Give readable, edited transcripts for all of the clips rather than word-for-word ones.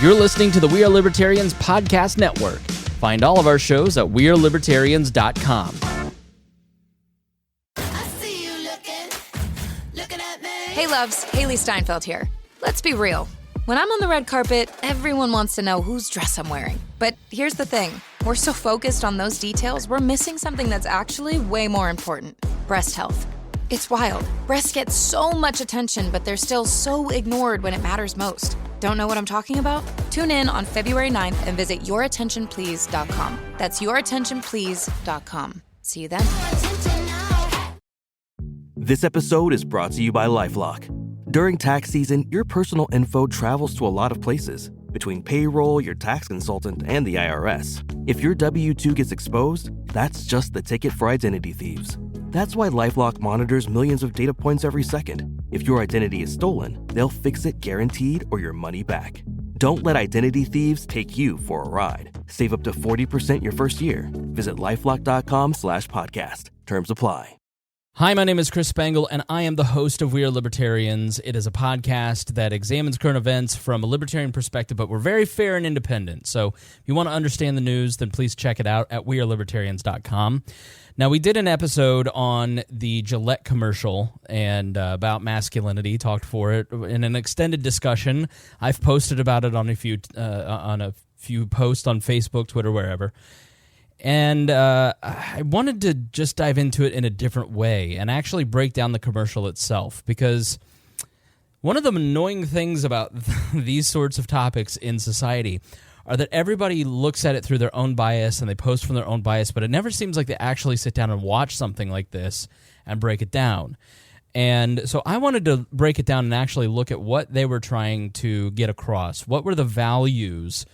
You're listening to the We Are Libertarians Podcast Network. Find all of our shows at wearelibertarians.com. Hey loves, Haley Steinfeld here. Let's be real. When I'm on the red carpet, everyone wants to know whose dress I'm wearing. But here's the thing. We're so focused on those details, we're missing something that's actually way more important. Breast health. It's wild. Breasts get so much attention, but they're still so ignored when it matters most. Don't know what I'm talking about? Tune in on February 9th and visit yourattentionplease.com. That's yourattentionplease.com. See you then. This episode is brought to you by LifeLock. During tax season, your personal info travels to a lot of places. Between payroll, your tax consultant, and the IRS. If your W-2 gets exposed, that's just the ticket for identity thieves. That's why LifeLock monitors millions of data points every second. If your identity is stolen, they'll fix it guaranteed or your money back. Don't let identity thieves take you for a ride. Save up to 40% your first year. Visit LifeLock.com/podcast. Terms apply. Hi, my name is Chris Spangle, and I am the host of We Are Libertarians. It is a podcast that examines current events from a libertarian perspective, but we're very fair and independent. So if you want to understand the news, then please check it out at wearelibertarians.com. Now, we did an episode on the Gillette commercial and about masculinity, talked for it in an extended discussion. I've posted about it on a few posts on Facebook, Twitter, wherever. And I wanted to just dive into it in a different way and actually break down the commercial itself, because one of the annoying things about these sorts of topics in society are that everybody looks at it through their own bias and they post from their own bias, but it never seems like they actually sit down and watch something like this and break it down. And so I wanted to break it down and actually look at what they were trying to get across. What were the values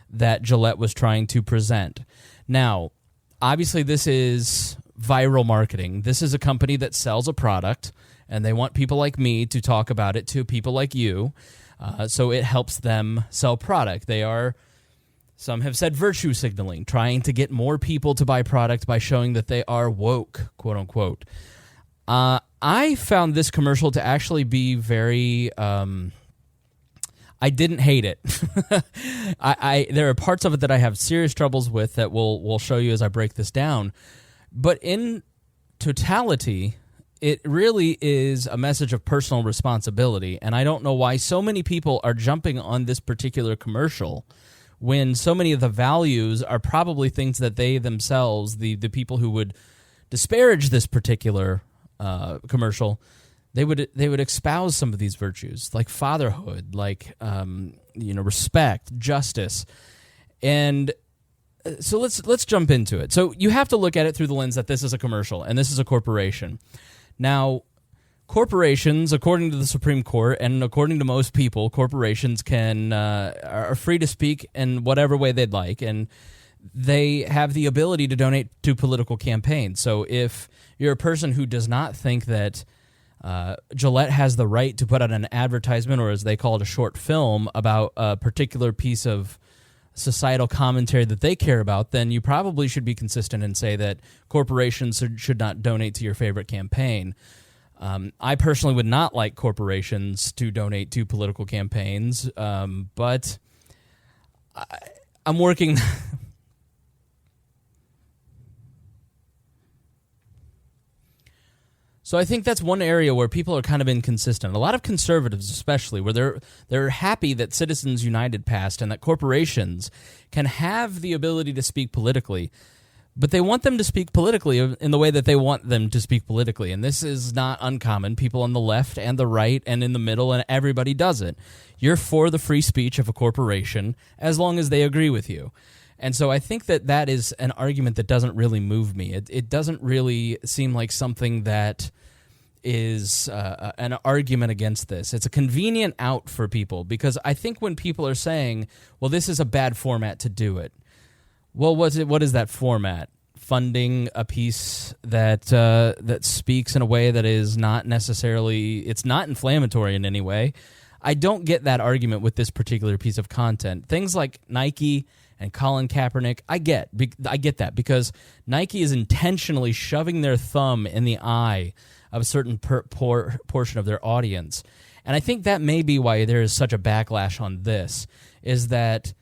that Gillette was trying to present? Now, obviously this is viral marketing. This is a company that sells a product, and they want people like me to talk about it to people like you, so it helps them sell product. They are, some have said, virtue signaling, trying to get more people to buy product by showing that they are woke, quote unquote. I found this commercial to actually be very... I didn't hate it. There are parts of it that I have serious troubles with that we'll show you as I break this down. But in totality, it really is a message of personal responsibility, and I don't know why so many people are jumping on this particular commercial when so many of the values are probably things that they themselves, the people who would disparage this particular commercial, they would espouse some of these virtues, like fatherhood, like respect, justice, and so let's jump into it. So you have to look at it through the lens that this is a commercial and this is a corporation. Now, corporations, according to the Supreme Court and according to most people, corporations are free to speak in whatever way they'd like, and they have the ability to donate to political campaigns. So if you're a person who does not think that Gillette has the right to put out an advertisement, or as they call it, a short film about a particular piece of societal commentary that they care about, then you probably should be consistent and say that corporations should not donate to your favorite campaign. I personally would not like corporations to donate to political campaigns, but I'm working... So I think that's one area where people are kind of inconsistent. A lot of conservatives especially, where they're happy that Citizens United passed and that corporations can have the ability to speak politically, but they want them to speak politically in the way that they want them to speak politically. And this is not uncommon. People on the left and the right and in the middle, and everybody does it. You're for the free speech of a corporation as long as they agree with you. And so I think that is an argument that doesn't really move me. It doesn't really seem like something that is an argument against this. It's a convenient out for people, because I think when people are saying, well, this is a bad format to do it, well, what is that format? Funding a piece that speaks in a way that is not necessarily, it's not inflammatory in any way. I don't get that argument with this particular piece of content. Things like Nike and Colin Kaepernick, I get that, because Nike is intentionally shoving their thumb in the eye of a certain portion of their audience. And I think that may be why there is such a backlash on this, is that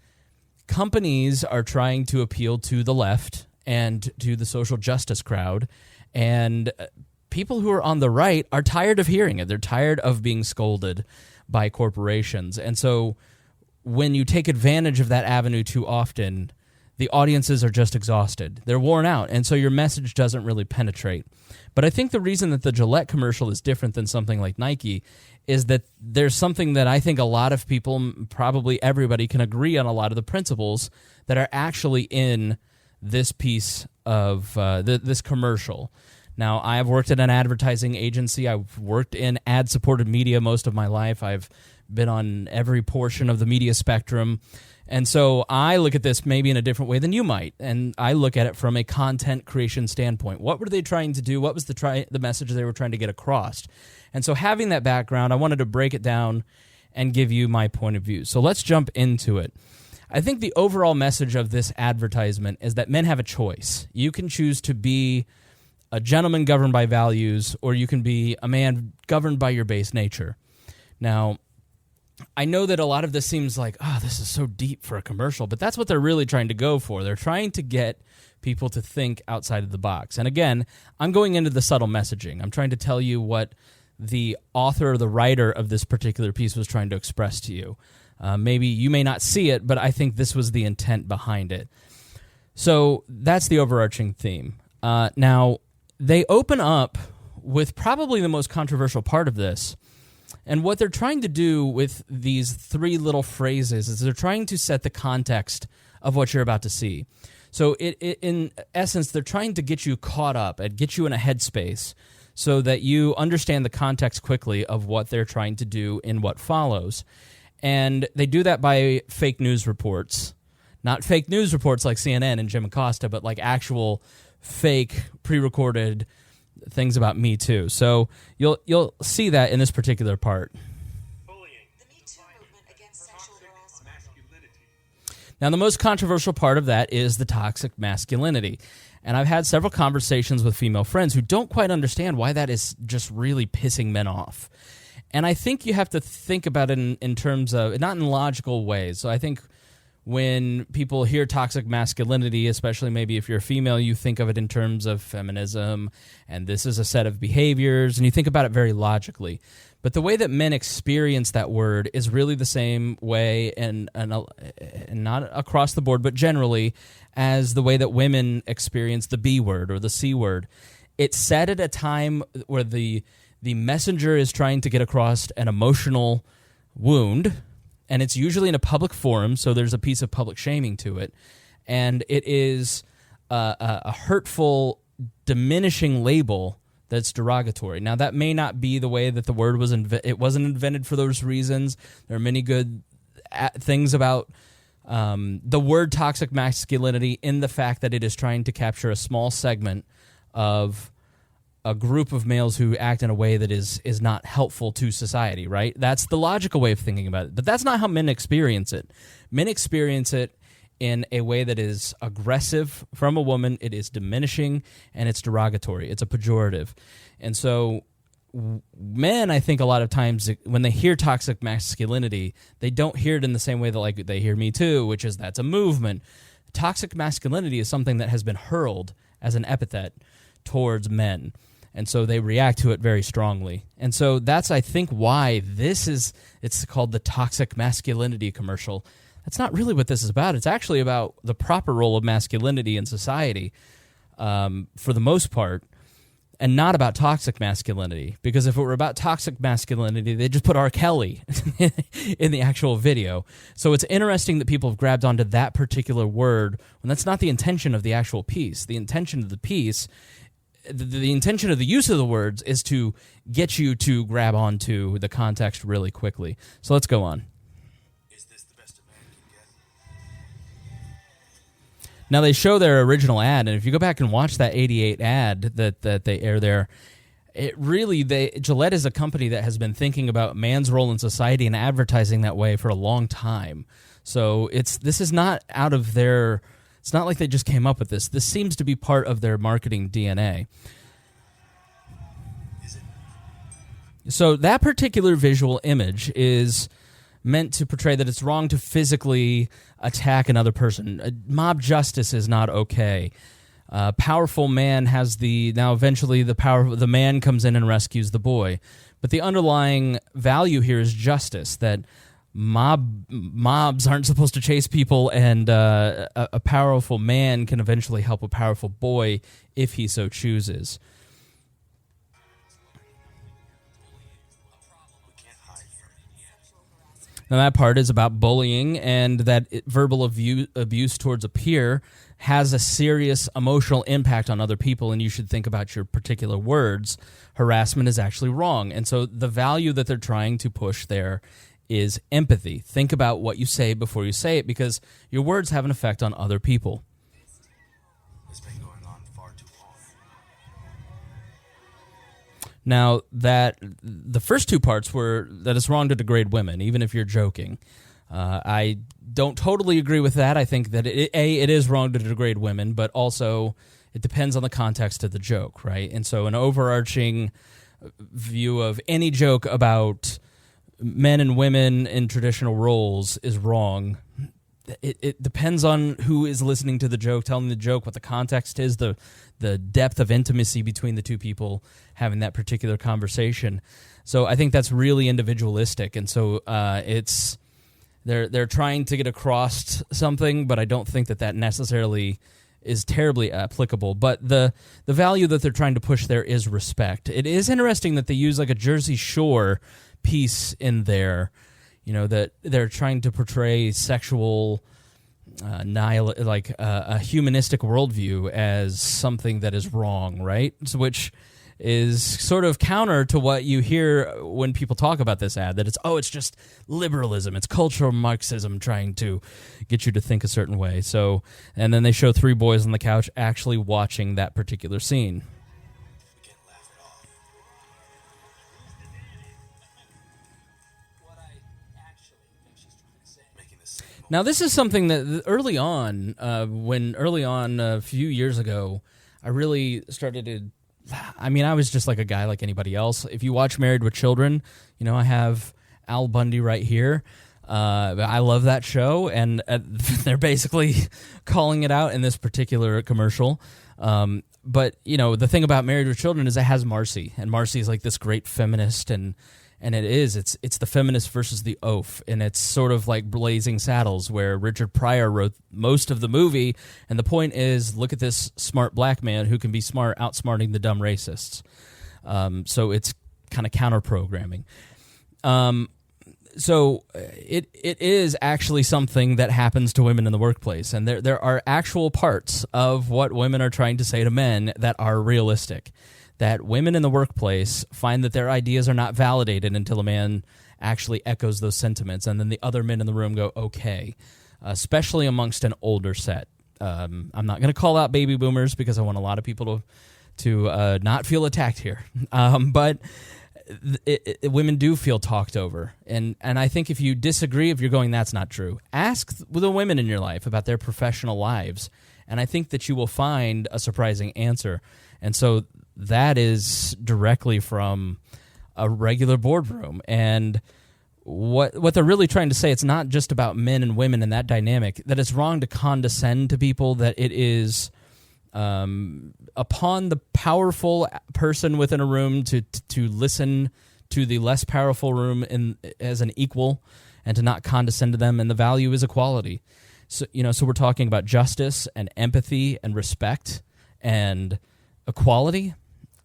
companies are trying to appeal to the left and to the social justice crowd, and people who are on the right are tired of hearing it. They're tired of being scolded by corporations. And so when you take advantage of that avenue too often, the audiences are just exhausted. They're worn out, and so your message doesn't really penetrate. But I think the reason that the Gillette commercial is different than something like Nike is that there's something that I think a lot of people, probably everybody, can agree on a lot of the principles that are actually in this piece of this commercial. Now, I've worked at an advertising agency. I've worked in ad-supported media most of my life. I've been on every portion of the media spectrum. And so I look at this maybe in a different way than you might, and I look at it from a content creation standpoint. What were they trying to do? What was the message they were trying to get across? And so having that background, I wanted to break it down and give you my point of view. So let's jump into it. I think the overall message of this advertisement is that men have a choice. You can choose to be a gentleman governed by values, or you can be a man governed by your base nature. Now, I know that a lot of this seems like, this is so deep for a commercial, but that's what they're really trying to go for. They're trying to get people to think outside of the box. And again, I'm going into the subtle messaging. I'm trying to tell you what the author or the writer of this particular piece was trying to express to you. Maybe you may not see it, but I think this was the intent behind it. So that's the overarching theme. Now, they open up with probably the most controversial part of this. And what they're trying to do with these three little phrases is they're trying to set the context of what you're about to see. So in essence, they're trying to get you caught up and get you in a headspace so that you understand the context quickly of what they're trying to do in what follows. And they do that by fake news reports. Not fake news reports like CNN and Jim Acosta, but like actual fake pre-recorded things about Me Too. So you'll see that in this particular part. The Me Too movement against sexual harassment. Now, the most controversial part of that is the toxic masculinity. And I've had several conversations with female friends who don't quite understand why that is just really pissing men off. And I think you have to think about it in terms of, not in logical ways. So I think when people hear toxic masculinity, especially maybe if you're a female, you think of it in terms of feminism, and this is a set of behaviors, and you think about it very logically. But the way that men experience that word is really the same way, and not across the board, but generally, as the way that women experience the B word or the C word. It's said at a time where the messenger is trying to get across an emotional wound, and it's usually in a public forum, so there's a piece of public shaming to it. And it is a hurtful, diminishing label that's derogatory. Now, that may not be the way that the word was it wasn't invented for those reasons. There are many good things about the word toxic masculinity in the fact that it is trying to capture a small segment of a group of males who act in a way that is not helpful to society, right? That's the logical way of thinking about it. But that's not how men experience it. Men experience it in a way that is aggressive from a woman. It is diminishing, and it's derogatory. It's a pejorative. And so men, I think a lot of times when they hear toxic masculinity, they don't hear it in the same way that like they hear Me Too, which is that's a movement. Toxic masculinity is something that has been hurled as an epithet towards men. And so they react to it very strongly. And so that's, I think, why it's called the toxic masculinity commercial. That's not really what this is about. It's actually about the proper role of masculinity in society for the most part, and not about toxic masculinity. Because if it were about toxic masculinity, they'd just put R. Kelly in the actual video. So it's interesting that people have grabbed onto that particular word when that's not the intention of the actual piece. The intention of the piece, the intention of the use of the words is to get you to grab onto the context really quickly. So let's go on. Is this the best a man can get? Now, they show their original ad, and if you go back and watch that 88 ad that they air there, Gillette is a company that has been thinking about man's role in society and advertising that way for a long time. So this is not out of their... It's not like they just came up with this. This seems to be part of their marketing DNA. So that particular visual image is meant to portray that it's wrong to physically attack another person. Mob justice is not okay. Powerful man has eventually the man comes in and rescues the boy. But the underlying value here is justice, that mobs aren't supposed to chase people, and a powerful man can eventually help a powerful boy if he so chooses. Now that part is about bullying, and that verbal abuse towards a peer has a serious emotional impact on other people, and you should think about your particular words. Harassment is actually wrong. And so the value that they're trying to push there is empathy. Think about what you say before you say it, because your words have an effect on other people. It's been going on far too long. Now, that the first two parts were that it's wrong to degrade women, even if you're joking. I don't totally agree with that. I think that it is wrong to degrade women, but also it depends on the context of the joke, right? And so an overarching view of any joke about men and women in traditional roles is wrong. It depends on who is listening to the joke, telling the joke, what the context is, the depth of intimacy between the two people having that particular conversation. So I think that's really individualistic, and so they're trying to get across something, but I don't think that necessarily is terribly applicable. But the value that they're trying to push there is respect. It is interesting that they use like a Jersey Shore piece in there, that they're trying to portray sexual a humanistic worldview as something that is wrong, right? So, which is sort of counter to what you hear when people talk about this ad, that it's just liberalism, it's cultural Marxism trying to get you to think a certain way. So, and then they show three boys on the couch actually watching that particular scene. We can't laugh it off. What I actually think she's trying to say. Making the same. Now, this is something that early on, a few years ago, I really started to. I mean, I was just like a guy like anybody else. If you watch Married with Children, I have Al Bundy right here. I love that show, and they're basically calling it out in this particular commercial. But, the thing about Married with Children is it has Marcy, and Marcy is like this great feminist, and it's the feminist versus the oaf, and it's sort of like Blazing Saddles, where Richard Pryor wrote most of the movie, and the point is, look at this smart black man who can be smart, outsmarting the dumb racists. So it's kind of counter-programming. So it is actually something that happens to women in the workplace, and there are actual parts of what women are trying to say to men that are realistic. That women in the workplace find that their ideas are not validated until a man actually echoes those sentiments, and then the other men in the room go, okay, especially amongst an older set. I'm not going to call out baby boomers because I want a lot of people to not feel attacked here. But women do feel talked over, and I think if you disagree, if you're going, that's not true, ask the women in your life about their professional lives, and I think that you will find a surprising answer. And so that is directly from a regular boardroom. And what they're really trying to say, it's not just about men and women and that dynamic, that it's wrong to condescend to people, that it is upon the powerful person within a room to listen to the less powerful room as an equal, and to not condescend to them, and the value is equality. So, so we're talking about justice and empathy and respect and equality.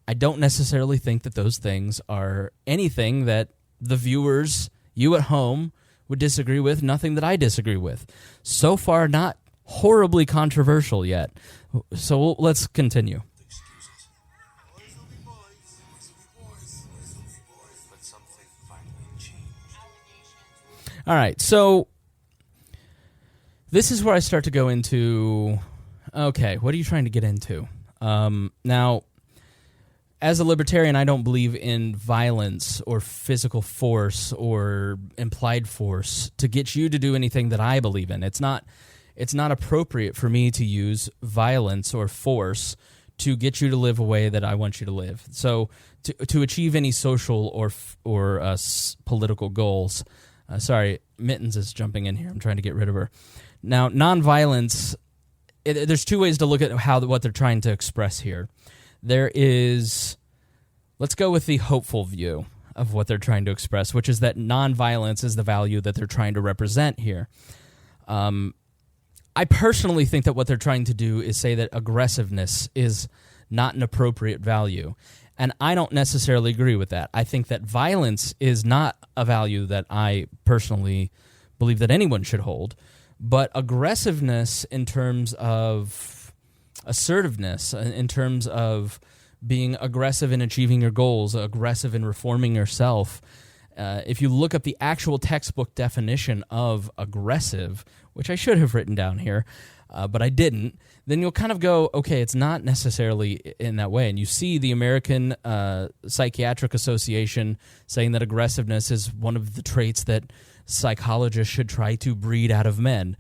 I don't necessarily think that those things are anything that the viewers, you at home, would disagree with, nothing that I disagree with. So far, not horribly controversial yet. So let's continue. Excuses. Boys will be boys. Boys will be boys. Boys will be boys. But something finally changed. All right, so this is where I start to go into, okay, what are you trying to get into? Now, as a libertarian, I don't believe in violence or physical force or implied force to get you to do anything that I believe in. It's not appropriate for me to use violence or force to get you to live a way that I want you to live. So to achieve any social or political goals, Sorry, Mittens is jumping in here. I'm trying to get rid of her. Now, nonviolence, there's two ways to look at what they're trying to express here. There is, let's go with the hopeful view of what they're trying to express, which is that nonviolence is the value that they're trying to represent here. I personally think that what they're trying to do is say that aggressiveness is not an appropriate value. And I don't necessarily agree with that. I think that violence is not a value that I personally believe that anyone should hold. But aggressiveness in terms of assertiveness, in terms of being aggressive in achieving your goals, aggressive in reforming yourself, if you look up the actual textbook definition of aggressive, which I should have written down here, but I didn't, then you'll kind of go, okay, it's not necessarily in that way. And you see the American Psychiatric Association saying that aggressiveness is one of the traits that psychologists should try to breed out of men.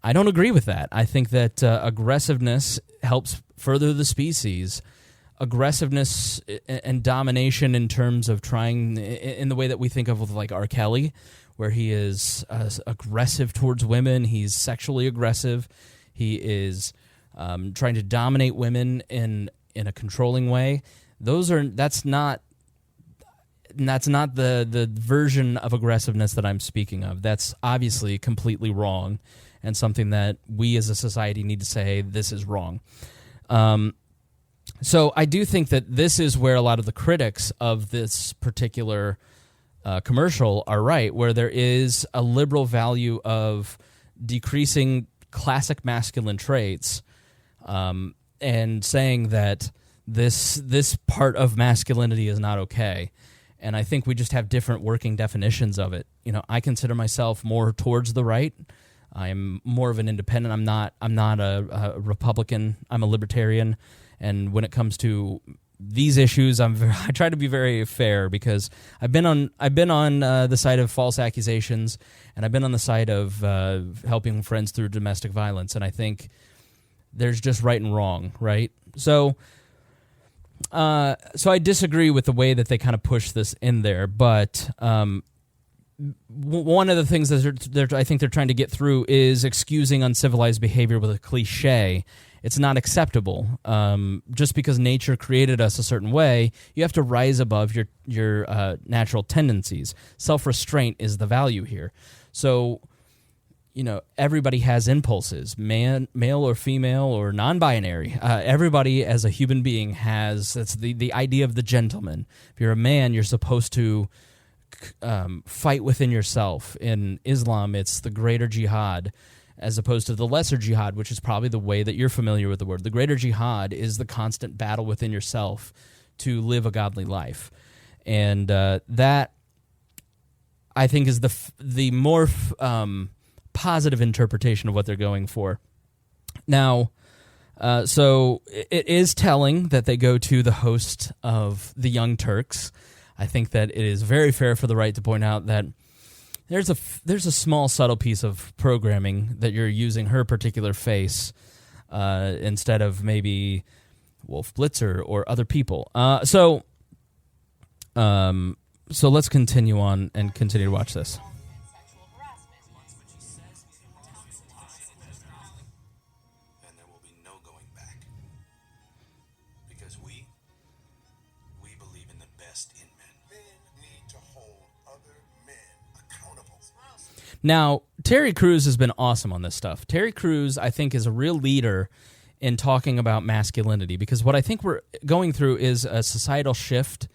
I don't agree with that. I think that aggressiveness helps further the species. Aggressiveness and domination in terms of trying, in the way that we think of with like R. Kelly, where he is aggressive towards women, he's sexually aggressive, he is trying to dominate women in a controlling way. That's not the version of aggressiveness that I'm speaking of. That's obviously completely wrong, and something that we as a society need to say, this is wrong. So I do think that this is where a lot of the critics of this particular commercial are right, where there is a liberal value of decreasing classic masculine traits and saying that this part of masculinity is not okay. And I think we just have different working definitions of it. You know, I consider myself more towards the right. I'm more of an independent. I'm not a Republican. I'm a libertarian. And when it comes to these issues, I try to be very fair, because I've been on the side of false accusations, and I've been on the side of helping friends through domestic violence. And I think there's just right and wrong, right? So I disagree with the way that they kind of push this in there, but one of the things that I think they're trying to get through is excusing uncivilized behavior with a cliche. It's not acceptable. Just because nature created us a certain way, you have to rise above your natural tendencies. Self-restraint is the value here. So, you know, everybody has impulses, male or female or non-binary. Everybody as a human being has, that's the idea of the gentleman. If you're a man, you're supposed to fight within yourself. In Islam, it's the greater jihad, as opposed to the lesser jihad, which is probably the way that you're familiar with the word. The greater jihad is the constant battle within yourself to live a godly life. And that, I think, is the more positive interpretation of what they're going for. Now, so it is telling that they go to the host of the Young Turks. I think that it is very fair for the right to point out that there's a small, subtle piece of programming that you're using her particular face instead of maybe Wolf Blitzer or other people. So let's continue on and continue to watch this. And there will be no going back. Because we believe in the best in men. Men need to hold other men accountable. Now, Terry Crews has been awesome on this stuff. Terry Crews, I think, is a real leader in talking about masculinity, because what I think we're going through is a societal shift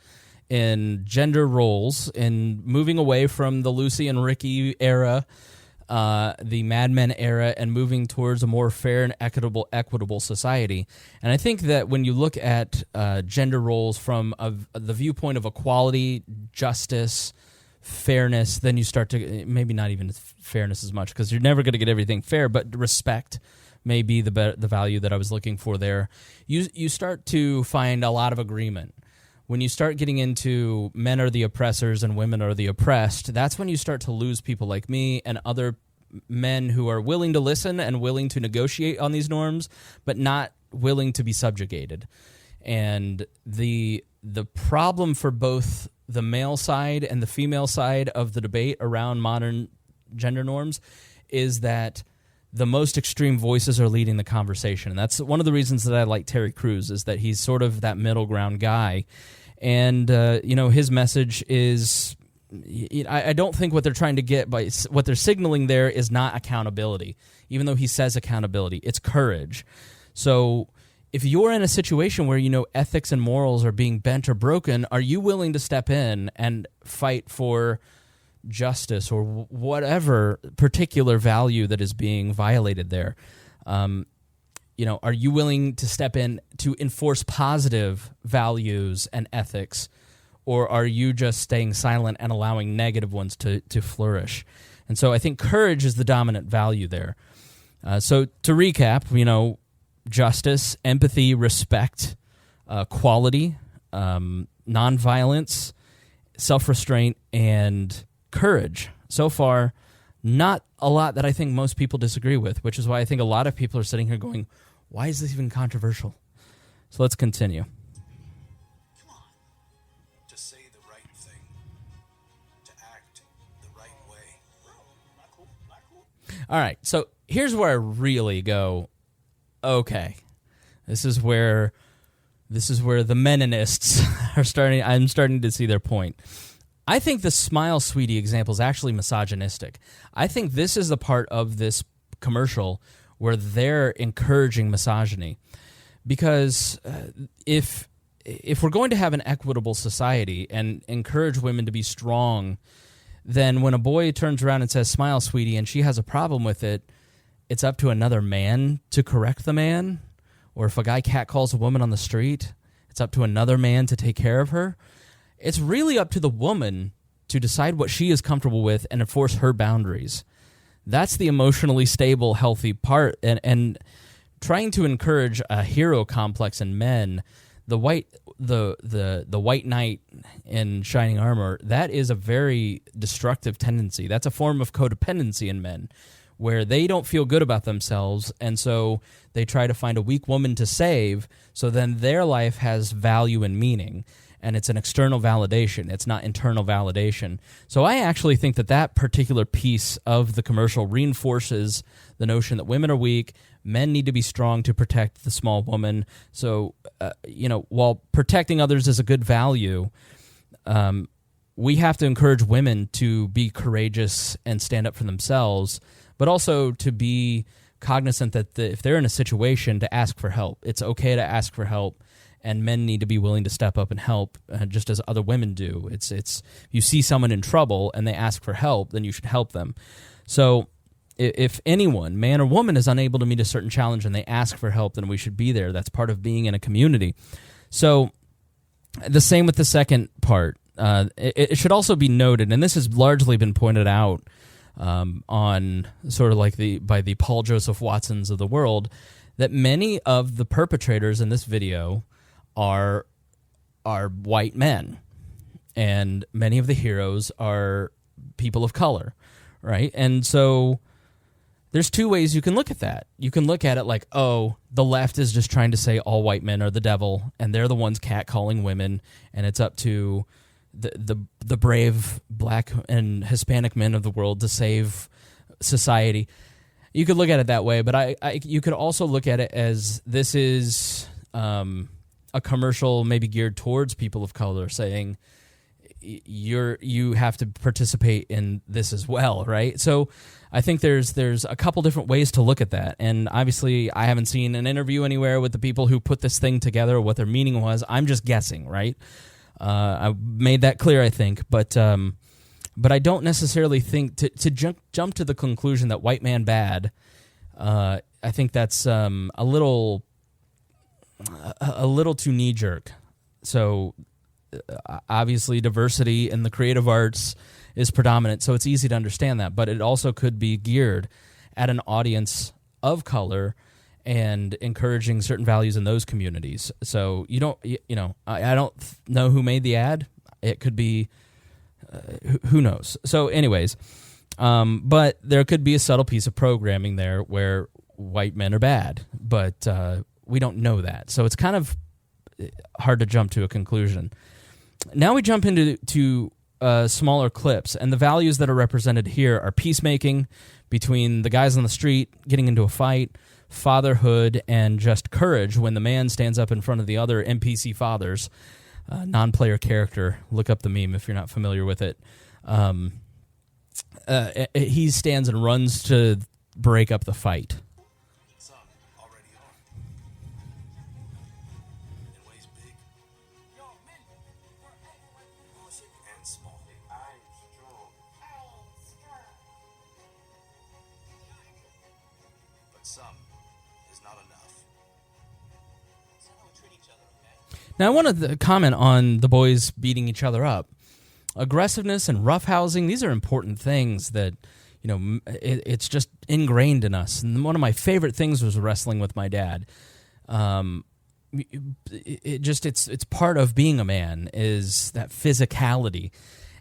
in gender roles, in moving away from the Lucy and Ricky era, the Mad Men era, and moving towards a more fair and equitable society. And I think that when you look at gender roles from the viewpoint of equality, justice, fairness, then you start to, maybe not even fairness as much, because you're never going to get everything fair, but respect may be the value that I was looking for there. You start to find a lot of agreement. When you start getting into men are the oppressors and women are the oppressed, that's when you start to lose people like me and other men who are willing to listen and willing to negotiate on these norms, but not willing to be subjugated. And the problem for both the male side and the female side of the debate around modern gender norms is that the most extreme voices are leading the conversation. And that's one of the reasons that I like Terry Crews, is that he's sort of that middle ground guy. And, his message is, I don't think what they're trying to get by what they're signaling there is not accountability, even though he says accountability. It's courage. So if you're in a situation where ethics and morals are being bent or broken, are you willing to step in and fight for justice or whatever particular value that is being violated there? Are you willing to step in to enforce positive values and ethics, or are you just staying silent and allowing negative ones to flourish? And so I think courage is the dominant value there. So to recap, justice, empathy, respect, quality, nonviolence, self-restraint, and courage. So far, not a lot that I think most people disagree with, which is why I think a lot of people are sitting here going, why is this even controversial? So let's continue. Come on. To say the right thing. To act the right way. Not cool. Not cool. All right, so here's where I really go, okay, this is where the Meninists are starting. I'm starting to see their point. I think the Smile Sweetie example is actually misogynistic. I think this is the part of this commercial where they're encouraging misogyny, because if we're going to have an equitable society and encourage women to be strong, then when a boy turns around and says "Smile, sweetie," and she has a problem with it, it's up to another man to correct the man. Or if a guy catcalls a woman on the street, it's up to another man to take care of her. It's really up to the woman to decide what she is comfortable with and enforce her boundaries. That's the emotionally stable, healthy part. And trying to encourage a hero complex in men, the white knight in shining armor, that is a very destructive tendency. That's a form of codependency in men, where they don't feel good about themselves, and so they try to find a weak woman to save, so then their life has value and meaning. And it's an external validation. It's not internal validation. So I actually think that particular piece of the commercial reinforces the notion that women are weak, men need to be strong to protect the small woman. So, while protecting others is a good value, we have to encourage women to be courageous and stand up for themselves, but also to be cognizant that if they're in a situation, to ask for help. It's okay to ask for help. And men need to be willing to step up and help, just as other women do. It's you see someone in trouble and they ask for help, then you should help them. So if anyone, man or woman, is unable to meet a certain challenge and they ask for help, then we should be there. That's part of being in a community. So the same with the second part. It should also be noted, and this has largely been pointed out on sort of like by the Paul Joseph Watsons of the world, that many of the perpetrators in this video are white men, and many of the heroes are people of color, right? And so there's two ways you can look at that. You can look at it like, oh, the left is just trying to say all white men are the devil, and they're the ones catcalling women, and it's up to the brave black and Hispanic men of the world to save society. You could look at it that way, but you could also look at it as this is a commercial maybe geared towards people of color, saying you have to participate in this as well, right? So I think there's a couple different ways to look at that, and obviously I haven't seen an interview anywhere with the people who put this thing together or what their meaning was. I'm just guessing, right? I made that clear, I think, but I don't necessarily think to jump to the conclusion that white man bad. I think that's a little too knee jerk. So obviously, diversity in the creative arts is predominant, so it's easy to understand that. But it also could be geared at an audience of color and encouraging certain values in those communities. So I don't know who made the ad. It could be. Who knows? So anyways, but there could be a subtle piece of programming there where white men are bad, but we don't know that. So it's kind of hard to jump to a conclusion. Now we jump into smaller clips, and the values that are represented here are peacemaking between the guys on the street getting into a fight, fatherhood, and just courage when the man stands up in front of the other NPC fathers, non-player character. Look up the meme if you're not familiar with it. He stands and runs to break up the fight. Some already are. In ways big and small. I am strong. But some is not enough. That's how we treat each other, okay? Now, I wanted to comment on the boys beating each other up. Aggressiveness and roughhousing, these are important things that, it's just ingrained in us. And one of my favorite things was wrestling with my dad. It's part of being a man, is that physicality.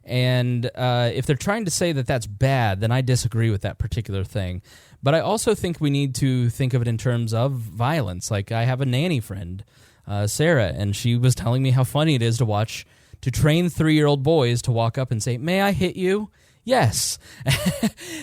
And if they're trying to say that that's bad, then I disagree with that particular thing. But I also think we need to think of it in terms of violence. Like, I have a nanny friend, Sarah, and she was telling me how funny it is to train 3-year-old boys to walk up and say, "May I hit you?" Yes.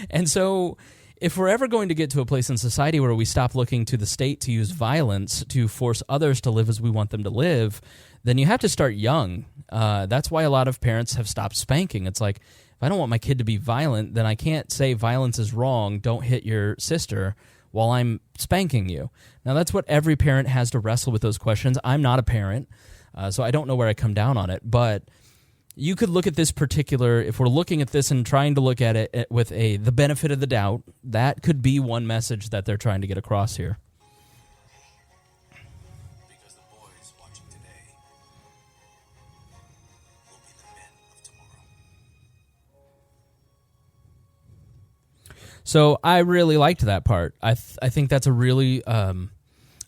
And so if we're ever going to get to a place in society where we stop looking to the state to use violence to force others to live as we want them to live, then you have to start young. That's why a lot of parents have stopped spanking. It's like, if I don't want my kid to be violent, then I can't say violence is wrong, don't hit your sister, while I'm spanking you. Now, that's what every parent has to wrestle with, those questions. I'm not a parent. So I don't know where I come down on it, but you could look at this particular, if we're looking at this and trying to look at it with the benefit of the doubt, that could be one message that they're trying to get across here. Because the boys watching today will be the men of tomorrow. So I really liked that part. I think that's a really...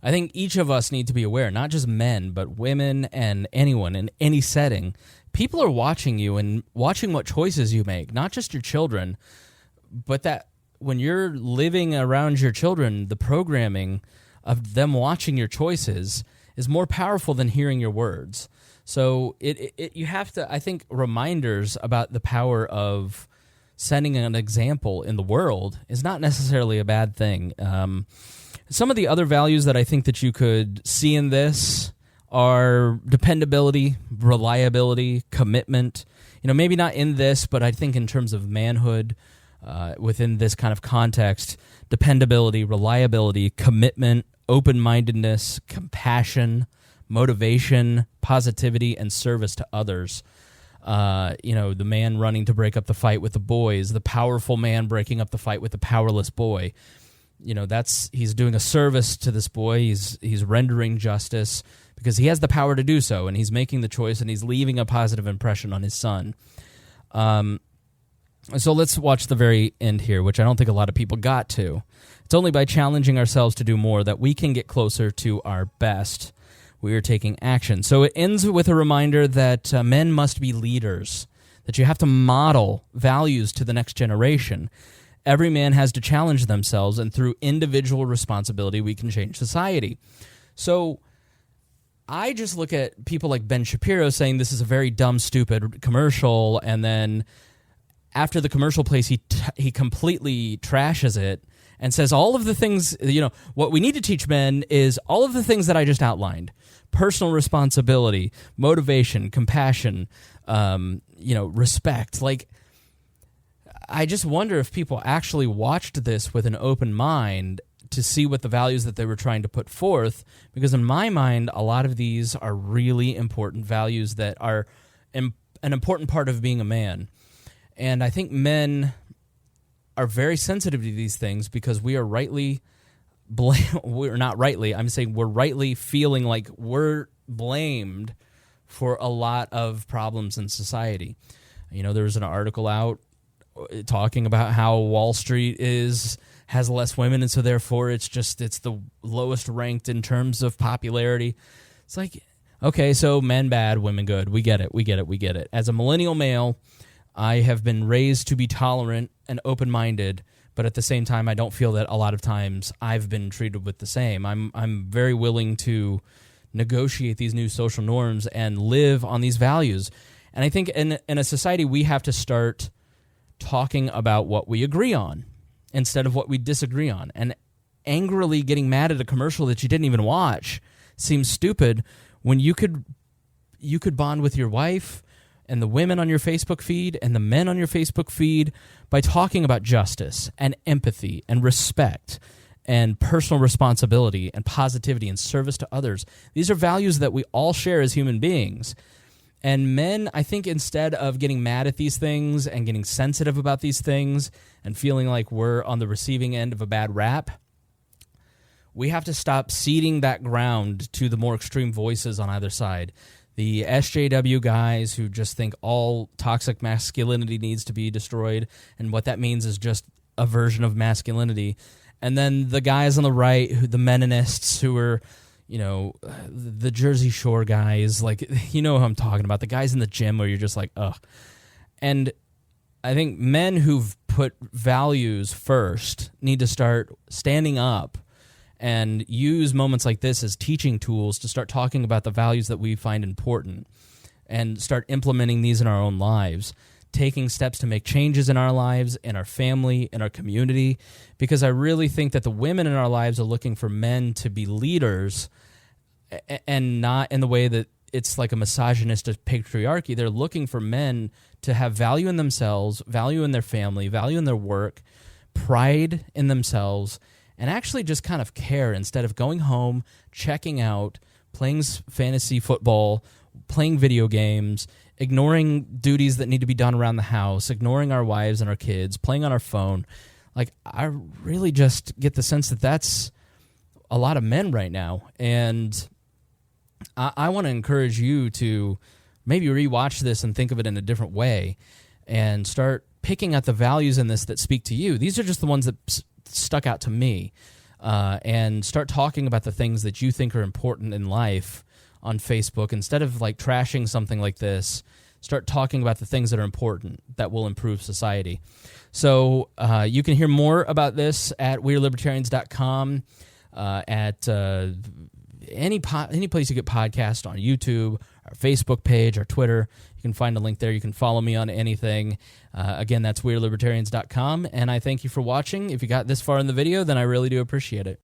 I think each of us need to be aware, not just men, but women and anyone in any setting. People are watching you and watching what choices you make, not just your children, but that when you're living around your children, the programming of them watching your choices is more powerful than hearing your words. So you have to, I think, reminders about the power of setting an example in the world is not necessarily a bad thing. Some of the other values that I think that you could see in this are dependability, reliability, commitment. Maybe not in this, but I think in terms of manhood, within this kind of context, dependability, reliability, commitment, open-mindedness, compassion, motivation, positivity, and service to others. The man running to break up the fight with the boys, the powerful man breaking up the fight with the powerless boy. He's doing a service to this boy. He's rendering justice because he has the power to do so, and he's making the choice, and he's leaving a positive impression on his son. So let's watch the very end here, which I don't think a lot of people got to. It's only by challenging ourselves to do more that we can get closer to our best. We are taking action. So it ends with a reminder that men must be leaders, that you have to model values to the next generation. Every man has to challenge themselves, and through individual responsibility, we can change society. So I just look at people like Ben Shapiro saying this is a very dumb, stupid commercial, and then after the commercial plays, he completely trashes it and says all of the things, what we need to teach men is all of the things that I just outlined: personal responsibility, motivation, compassion, respect. I just wonder if people actually watched this with an open mind to see what the values that they were trying to put forth, because in my mind, a lot of these are really important values that are an important part of being a man. And I think men are very sensitive to these things because we are rightly we're not rightly, I'm saying we're rightly feeling like we're blamed for a lot of problems in society. There was an article out talking about how Wall Street has less women, and so therefore it's the lowest ranked in terms of popularity. It's like, okay, so men bad, women good. We get it. As a millennial male, I have been raised to be tolerant and open-minded, but at the same time, I don't feel that a lot of times I've been treated with the same. I'm very willing to negotiate these new social norms and live on these values. And I think in a society, we have to start talking about what we agree on instead of what we disagree on. And angrily getting mad at a commercial that you didn't even watch seems stupid when you could bond with your wife and the women on your Facebook feed and the men on your Facebook feed by talking about justice and empathy and respect and personal responsibility and positivity and service to others. These are values that we all share as human beings. And men, I think, instead of getting mad at these things and getting sensitive about these things and feeling like we're on the receiving end of a bad rap, we have to stop ceding that ground to the more extreme voices on either side. The SJW guys who just think all toxic masculinity needs to be destroyed, and what that means is just a version of masculinity. And then the guys on the right, the meninists who are, the Jersey Shore guys, like, you know who I'm talking about, the guys in the gym where you're just like, ugh. And I think men who've put values first need to start standing up and use moments like this as teaching tools to start talking about the values that we find important and start implementing these in our own lives, taking steps to make changes in our lives, in our family, in our community, because I really think that the women in our lives are looking for men to be leaders and not in the way that it's like a misogynistic patriarchy. They're looking for men to have value in themselves, value in their family, value in their work, pride in themselves, and actually just kind of care instead of going home, checking out, playing fantasy football, playing video games, ignoring duties that need to be done around the house, ignoring our wives and our kids, playing on our phone. Like, I really just get the sense that that's a lot of men right now. And I want to encourage you to maybe rewatch this and think of it in a different way and start picking at the values in this that speak to you. These are just the ones that stuck out to me, and start talking about the things that you think are important in life on Facebook. Instead of like trashing something like this, start talking about the things that are important that will improve society. So you can hear more about this at WeAreLibertarians.com, at any place you get podcasts, on YouTube, our Facebook page, our Twitter. You can find a link there. You can follow me on anything. Again, that's WeAreLibertarians.com, and I thank you for watching. If you got this far in the video, then I really do appreciate it.